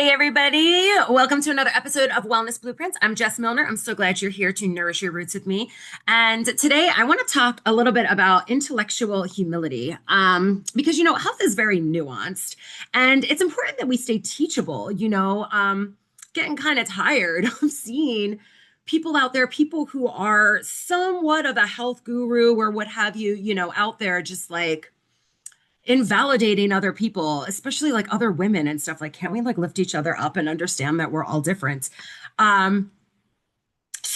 Hey, everybody. Welcome to another episode of Wellness Blueprints. I'm Jess Milner. I'm so glad you're here to nourish your roots with me. And today I want to talk a little bit about intellectual humility because, health is very nuanced and it's important that we stay teachable. Getting kind of tired of seeing people out there, people who are somewhat of a health guru or what have you, out there just like invalidating other people, especially like other women and stuff. Like, can't we like lift each other up and understand that we're all different? Um,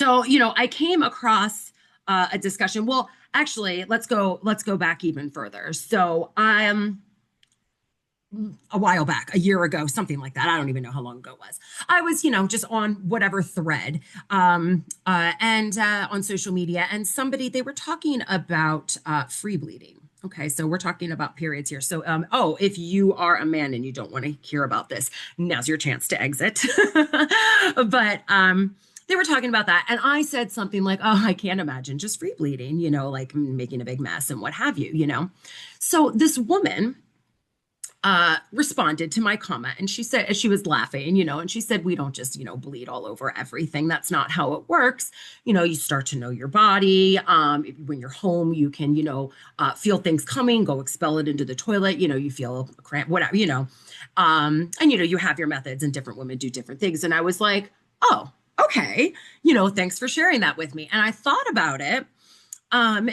I came across a discussion. Well, actually, let's go back even further. A while back, a year ago, something like that. I don't even know how long ago it was. I was, just on whatever thread and on social media, and they were talking about free bleeding. Okay, so we're talking about periods here. So, if you are a man and you don't want to hear about this, now's your chance to exit. But they were talking about that, and I said something like, "Oh, I can't imagine just free bleeding, like making a big mess and what have you." So this woman responded to my comment, and she said, she was laughing, and she said, we don't just, bleed all over everything. That's not how it works. You start to know your body. When you're home, you can, feel things coming, go expel it into the toilet. You feel a cramp, whatever, and, you have your methods and different women do different things. And I was like, oh, okay. Thanks for sharing that with me. And I thought about it. I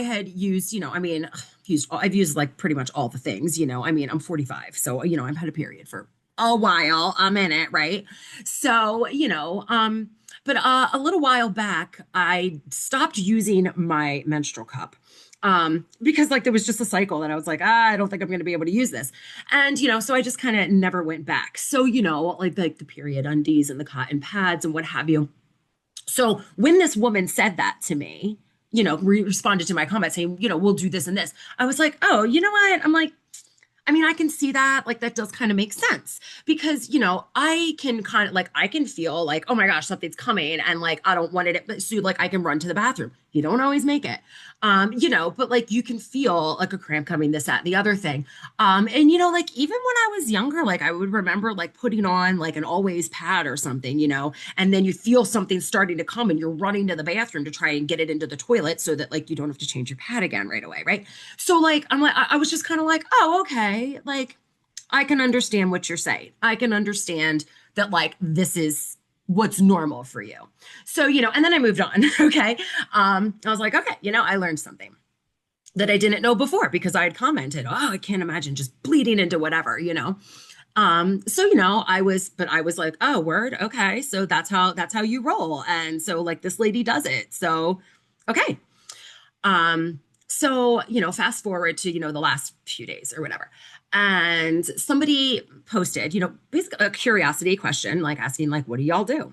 had used, I've used like pretty much all the things, I'm 45, so, I've had a period for a while, a minute, right? So, but a little while back, I stopped using my menstrual cup. Because like there was just a cycle that I was like, I don't think I'm going to be able to use this. And, so I just kind of never went back. So, like the period undies and the cotton pads and what have you. So when this woman said that to me, responded to my comment saying, we'll do this and this, I was like, oh, you know what? I'm like, I can see that. Like, that does kind of make sense because, I can kind of like, I can feel like, oh my gosh, something's coming. And like, I don't want it. But so like, I can run to the bathroom. You don't always make it, but like, you can feel like a cramp coming, this, that, and the other thing. Like, even when I was younger, like, I would remember like putting on like an always pad or something, and then you feel something starting to come and you're running to the bathroom to try and get it into the toilet so that like, you don't have to change your pad again right away. Right. So like, I was just kind of like, oh, okay. Like, I can understand what you're saying. I can understand that like, this is what's normal for you. So, and then I moved on. Okay. I was like, okay, I learned something that I didn't know before because I had commented, oh, I can't imagine just bleeding into whatever. I was like, oh, word. Okay. So that's how you roll. And so like this lady does it. So, okay. Fast forward to, the last few days or whatever. And somebody posted, basically a curiosity question, like asking, like, what do y'all do?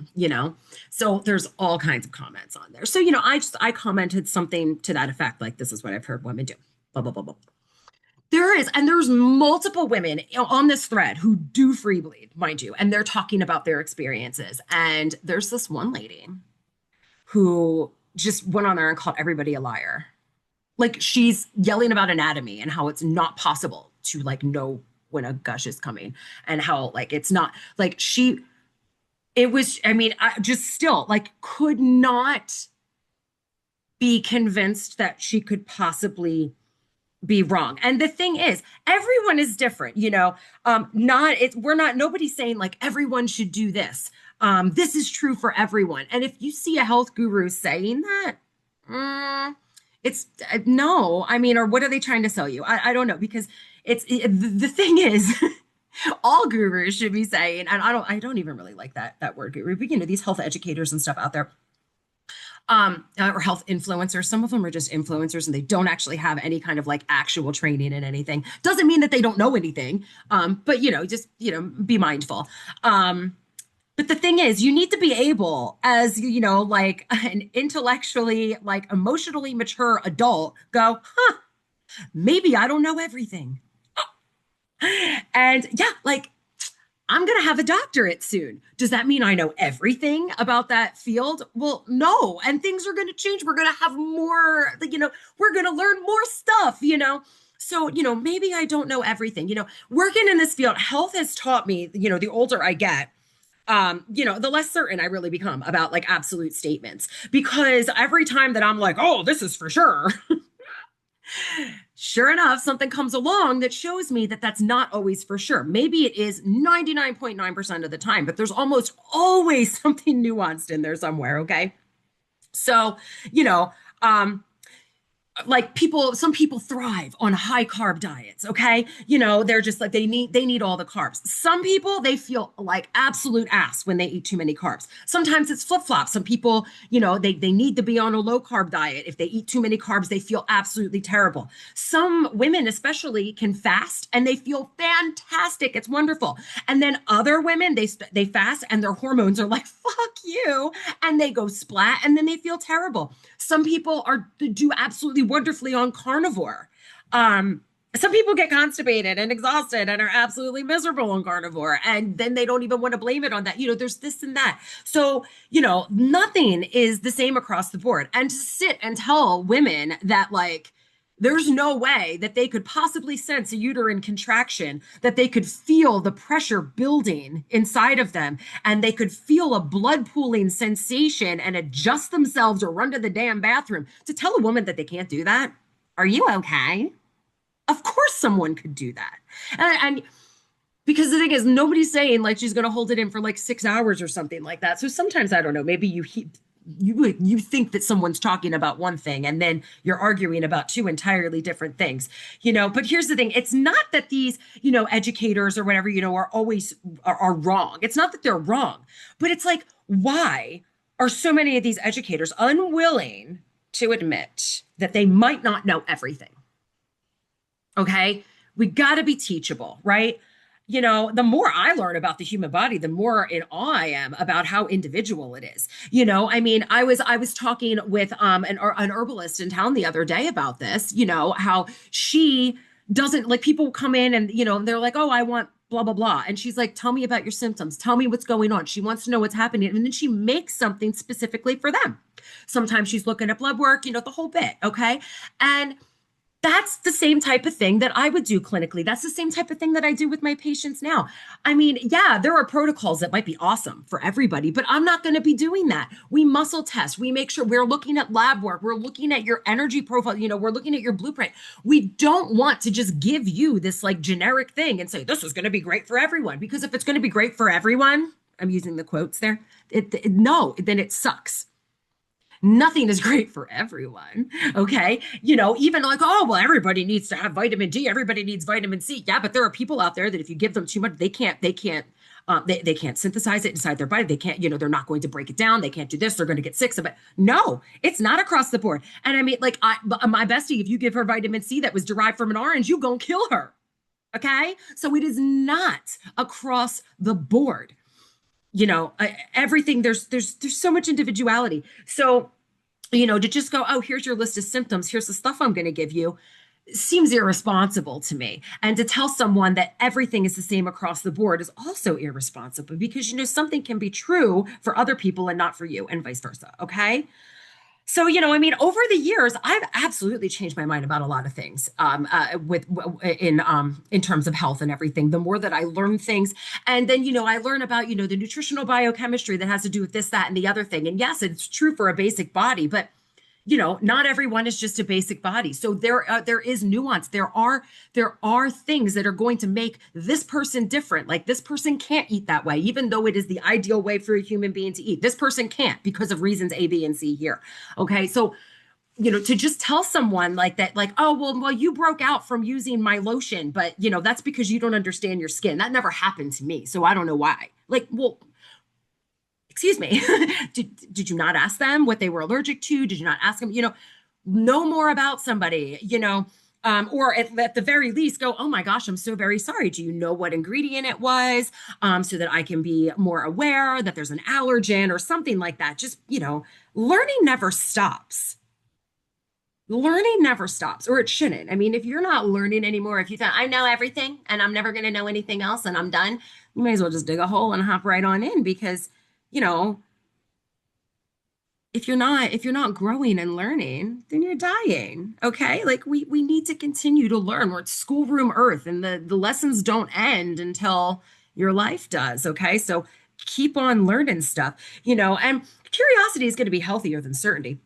So there's all kinds of comments on there. So, I commented something to that effect, like, this is what I've heard women do, blah, blah, blah, blah. There's multiple women on this thread who do free bleed, mind you, and they're talking about their experiences. And there's this one lady who just went on there and called everybody a liar. Like, she's yelling about anatomy and how it's not possible to like know when a gush is coming and how like it's not like I just still like could not be convinced that she could possibly be wrong. And the thing is, everyone is different, nobody's saying like everyone should do this. This is true for everyone. And if you see a health guru saying that, it's no, or what are they trying to sell you? I don't know, because the thing is, all gurus should be saying, and I don't even really like that word guru, but these health educators and stuff out there, or health influencers. Some of them are just influencers and they don't actually have any kind of like actual training in anything. Doesn't mean that they don't know anything. But just be mindful. But the thing is, you need to be able, as like an intellectually, like emotionally mature adult, go, maybe I don't know everything. And yeah, like, I'm going to have a doctorate soon. Does that mean I know everything about that field? Well, no. And things are going to change. We're going to have more, we're going to learn more stuff. So, maybe I don't know everything. Working in this field, health has taught me, the older I get, the less certain I really become about like absolute statements. Because every time that I'm like, oh, this is for sure, sure enough, something comes along that shows me that that's not always for sure. Maybe it is 99.9% of the time, but there's almost always something nuanced in there somewhere. Okay. So, you know, um, like some people thrive on high carb diets. Okay, they're just like they need all the carbs. Some people, they feel like absolute ass when they eat too many carbs. Sometimes it's flip-flop. Some people, they need to be on a low carb diet. If they eat too many carbs, they feel absolutely terrible. Some women especially can fast and they feel fantastic. It's wonderful. And then other women, they fast and their hormones are like fuck you, and they go splat and then they feel terrible. Some people do absolutely wonderfully on carnivore. Some people get constipated and exhausted and are absolutely miserable on carnivore, and then they don't even want to blame it on that. There's this and that. So, nothing is the same across the board. And to sit and tell women that, like, there's no way that they could possibly sense a uterine contraction, that they could feel the pressure building inside of them, and they could feel a blood pooling sensation and adjust themselves or run to the damn bathroom. To tell a woman that they can't do that, are you okay? Of course, someone could do that. And because the thing is, nobody's saying like she's going to hold it in for like 6 hours or something like that. So sometimes, I don't know, maybe you think that someone's talking about one thing and then you're arguing about two entirely different things. But here's the thing, it's not that these educators or whatever are always are wrong. It's not that they're wrong, but it's like, why are so many of these educators unwilling to admit that they might not know everything? Okay, we got to be teachable, right? The more I learn about the human body, the more in awe I am about how individual it is. I mean, I was talking with an herbalist in town the other day about this. How she doesn't, like, people come in and they're like, oh, I want blah blah blah, and she's like, tell me about your symptoms, tell me what's going on. She wants to know what's happening, and then she makes something specifically for them. Sometimes she's looking at blood work, the whole bit. Okay, and that's the same type of thing that I would do clinically. That's the same type of thing that I do with my patients now. I mean, yeah, there are protocols that might be awesome for everybody, but I'm not going to be doing that. We muscle test. We make sure we're looking at lab work. We're looking at your energy profile. We're looking at your blueprint. We don't want to just give you this like generic thing and say, this is going to be great for everyone. Because if it's going to be great for everyone, I'm using the quotes there, no, then it sucks. Nothing is great for everyone. Okay. Even like, oh, well, everybody needs to have vitamin D. Everybody needs vitamin C. Yeah, but there are people out there that if you give them too much, they can't synthesize it inside their body. They can't, they're not going to break it down. They can't do this. They're going to get sick of it. No, it's not across the board. And I mean, like, my bestie, if you give her vitamin C that was derived from an orange, you gonna kill her. Okay. So it is not across the board. Everything, there's so much individuality. So, to just go, oh, here's your list of symptoms, here's the stuff I'm going to give you, seems irresponsible to me. And to tell someone that everything is the same across the board is also irresponsible, because something can be true for other people and not for you, and vice versa. Okay. So, I mean, over the years, I've absolutely changed my mind about a lot of things, in terms of health and everything. The more that I learn things, and then, I learn about, the nutritional biochemistry that has to do with this, that, and the other thing. And yes, it's true for a basic body, but not everyone is just a basic body. So there is nuance. There are things that are going to make this person different. Like, this person can't eat that way, even though it is the ideal way for a human being to eat. This person can't because of reasons A, B, and C here. Okay. So, to just tell someone like that, like, oh, well, you broke out from using my lotion, but that's because you don't understand your skin. That never happened to me. So I don't know why. Like, well, excuse me, did you not ask them what they were allergic to? Did you not ask them, know more about somebody, or at the very least go, oh my gosh, I'm so very sorry. Do you know what ingredient it was? So that I can be more aware that there's an allergen or something like that. Just, learning never stops. Learning never stops, or it shouldn't. I mean, if you're not learning anymore, if you thought, I know everything and I'm never going to know anything else and I'm done, you may as well just dig a hole and hop right on in, because, you know, if you're not growing and learning, then you're dying. Okay. Like we need to continue to learn. We're at schoolroom earth, and the lessons don't end until your life does. Okay. So keep on learning stuff, and curiosity is going to be healthier than certainty.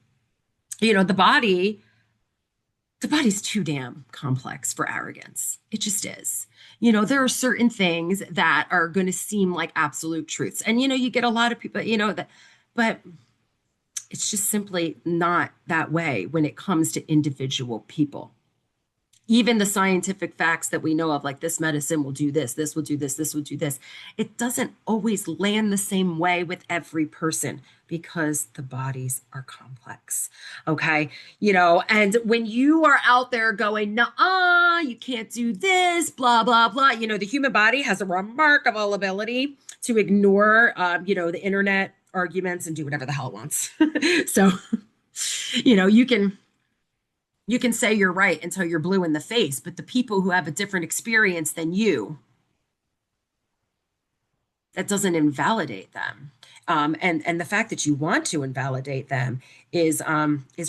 You know, the body's too damn complex for arrogance. It just is. There are certain things that are going to seem like absolute truths. And you get a lot of people, but it's just simply not that way when it comes to individual people. Even the scientific facts that we know of, like this medicine will do this will do this will do this, it doesn't always land the same way with every person because the bodies are complex. Okay. And when you are out there going, nah, you can't do this, blah, blah, blah, the human body has a remarkable ability to ignore, the internet arguments and do whatever the hell it wants. So, you know, you can you can say you're right until you're blue in the face, but the people who have a different experience than you, that doesn't invalidate them. And the fact that you want to invalidate them is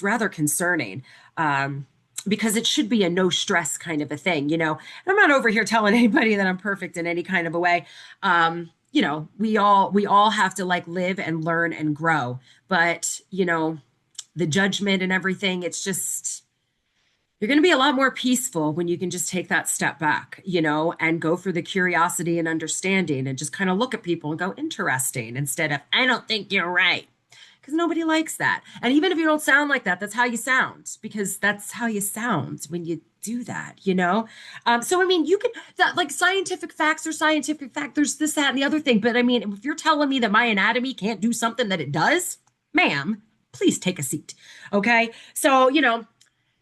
rather concerning. Because it should be a no stress kind of a thing, And I'm not over here telling anybody that I'm perfect in any kind of a way. We all have to like live and learn and grow. But the judgment and everything, it's just you're going to be a lot more peaceful when you can just take that step back, and go for the curiosity and understanding and just kind of look at people and go, interesting, instead of, I don't think you're right. Because nobody likes that. And even if you don't sound like that, that's how you sound, because that's how you sound when you do that. So, I mean, you could, that, like scientific facts are scientific fact. There's this, that, and the other thing. But I mean, if you're telling me that my anatomy can't do something that it does, ma'am, please take a seat. Okay. So,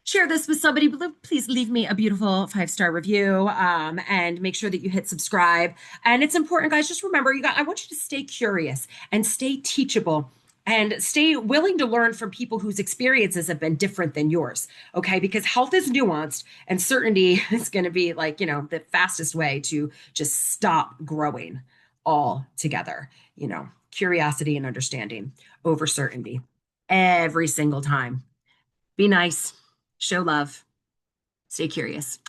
share this with somebody, please leave me a beautiful 5-star review, and make sure that you hit subscribe. And it's important, guys, just remember, I want you to stay curious and stay teachable and stay willing to learn from people whose experiences have been different than yours. Okay. Because health is nuanced and certainty is going to be like, the fastest way to just stop growing all together. Curiosity and understanding over certainty every single time. Be nice, show love, stay curious.